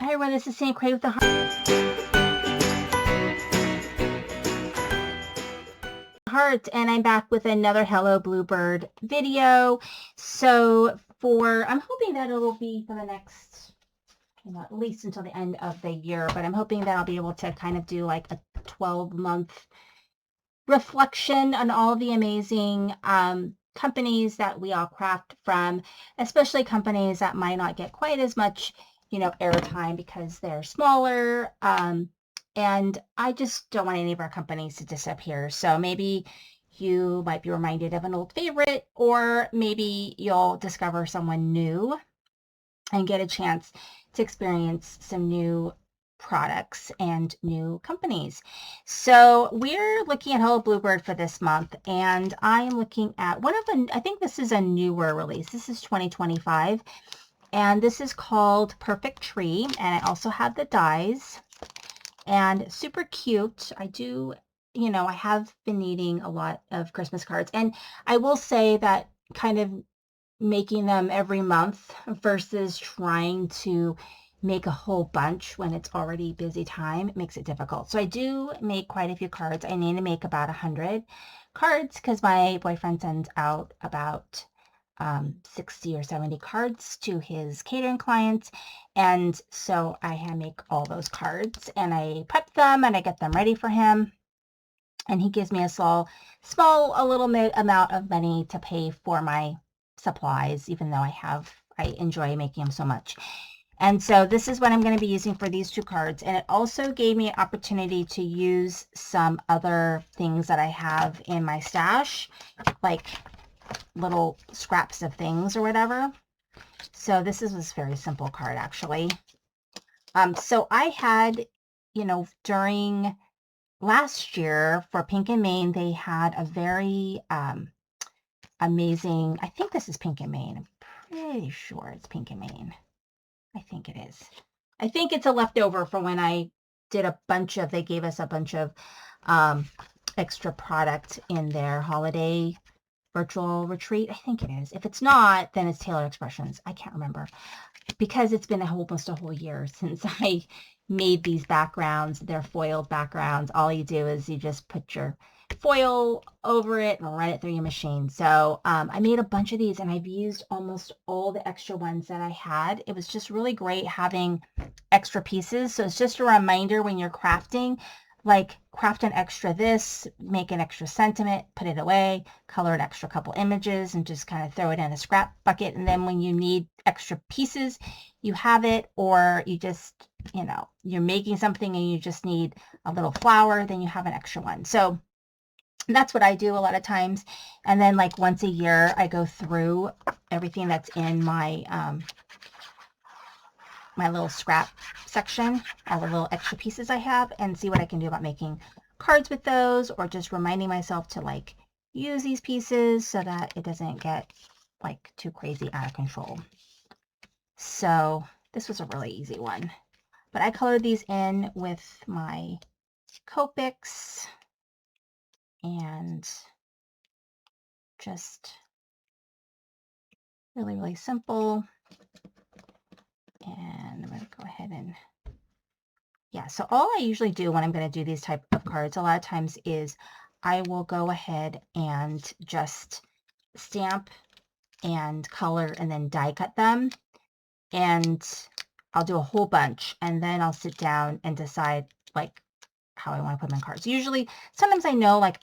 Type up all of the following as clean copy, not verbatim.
Hi everyone, this is Sam Craig with the Heart, and I'm back with another Hello Bluebird video. I'm hoping that it'll be for the next, at least until the end of the year, but I'm hoping that I'll be able to kind of do like a 12-month reflection on all the amazing companies that we all craft from, especially companies that might not get quite as much, airtime because they're smaller. And I just don't want any of our companies to disappear. So maybe you might be reminded of an old favorite, or maybe you'll discover someone new and get a chance to experience some new products and new companies. So we're looking at Hello Bluebird for this month, and I'm looking at I think this is a newer release. This is 2025, and this is called Perfect Tree, and I also have the dies, and super cute. I have been needing a lot of Christmas cards, and I will say that kind of making them every month versus trying to make a whole bunch when it's already busy time, it makes it difficult. So I do make quite a few cards. I need to make about 100 cards because my boyfriend sends out about 60 or 70 cards to his catering clients. And so I make all those cards and I prep them and I get them ready for him. And he gives me a little amount of money to pay for my supplies, even though I enjoy making them so much. And so this is what I'm going to be using for these two cards. And it also gave me an opportunity to use some other things that I have in my stash, like little scraps of things or whatever. So this is a very simple card, actually. So I had, during last year for Pink and Main, they had a very amazing, I think this is Pink and Main. I'm pretty sure it's Pink and Main. I think it is. I think it's a leftover from when I did they gave us a bunch of extra product in their holiday virtual retreat. I think it is. If it's not, then it's Taylor Expressions. I can't remember because it's been almost a whole year since I made these backgrounds. They're foiled backgrounds. All you do is you just put your foil over it and run it through your machine. So I made a bunch of these and I've used almost all the extra ones that I had. It was just really great having extra pieces. So it's just a reminder when you're crafting, like craft an extra this, make an extra sentiment, put it away, color an extra couple images and just kind of throw it in a scrap bucket. And then when you need extra pieces, you have it, or you just, you're making something and you just need a little flower, then you have an extra one. So that's what I do a lot of times. And then like once a year, I go through everything that's in my my little scrap section, all the little extra pieces I have, and see what I can do about making cards with those, or just reminding myself to like use these pieces so that it doesn't get like too crazy out of control. So this was a really easy one, but I colored these in with my Copics and just really, really simple. And I'm going to go ahead and, yeah, so all I usually do when I'm going to do these type of cards a lot of times is I will go ahead and just stamp and color and then die cut them. And I'll do a whole bunch and then I'll sit down and decide like how I want to put my cards. Usually, sometimes I know like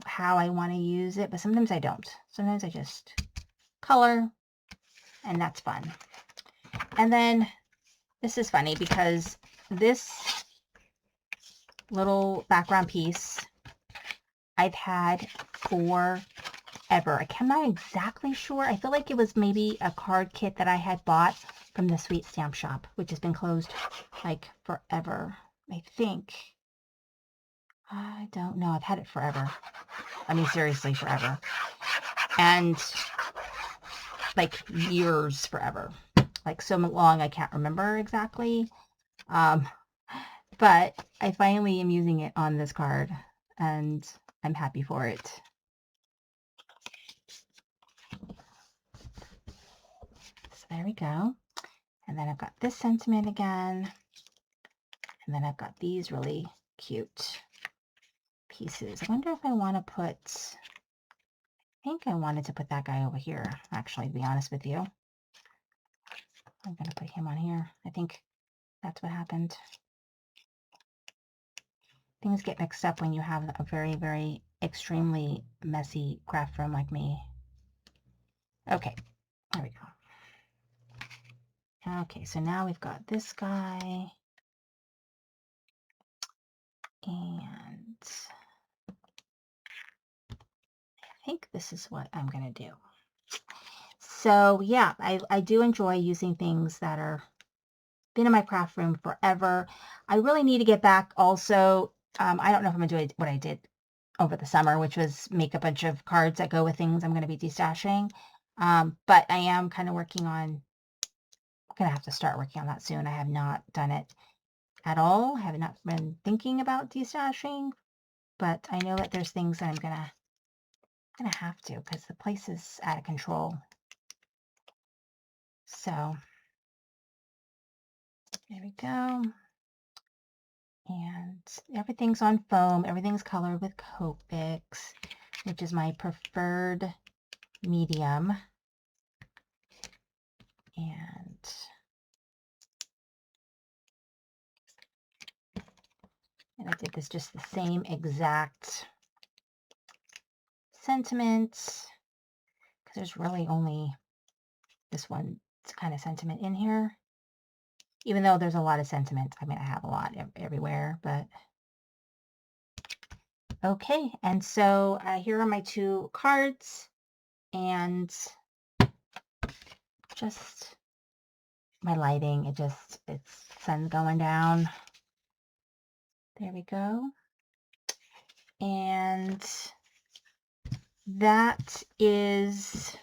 how I want to use it, but sometimes I don't. Sometimes I just color and that's fun. And then this is funny because this little background piece I've had forever. I'm not exactly sure. I feel like it was maybe a card kit that I had bought from the Sweet Stamp Shop, which has been closed like forever, I think. I don't know. I've had it forever. I mean, seriously, forever. And like years forever. Like so long, I can't remember exactly. But I finally am using it on this card and I'm happy for it. So there we go. And then I've got this sentiment again. And then I've got these really cute pieces. I wonder if I want to put, I think I wanted to put that guy over here, actually, to be honest with you. I'm going to put him on here. I think that's what happened. Things get mixed up when you have a very, very extremely messy craft room like me. Okay, there we go. Okay, so now we've got this guy. And I think this is what I'm going to do. So yeah, I do enjoy using things that are been in my craft room forever. I really need to get back also. I don't know if I'm going to do what I did over the summer, which was make a bunch of cards that go with things I'm going to be destashing. But I am kind of working on, I'm going to have to start working on that soon. I have not done it at all. I have not been thinking about destashing, but I know that there's things that I'm going to have to because the place is out of control. So there we go. And everything's on foam. Everything's colored with Copics, which is my preferred medium. And I did this just the same exact sentiment, because there's really only this one kind of sentiment in here. Even though there's a lot of sentiment. I mean, I have a lot everywhere, but okay. And so here are my 2 cards, and just my lighting, it's sun going down. There we go. And that is,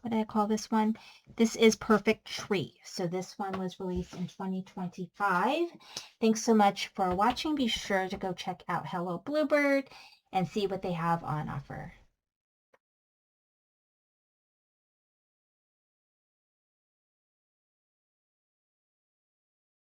what did I call this one? This is Perfect Tree. So this one was released in 2025. Thanks so much for watching. Be sure to go check out Hello Bluebird and see what they have on offer.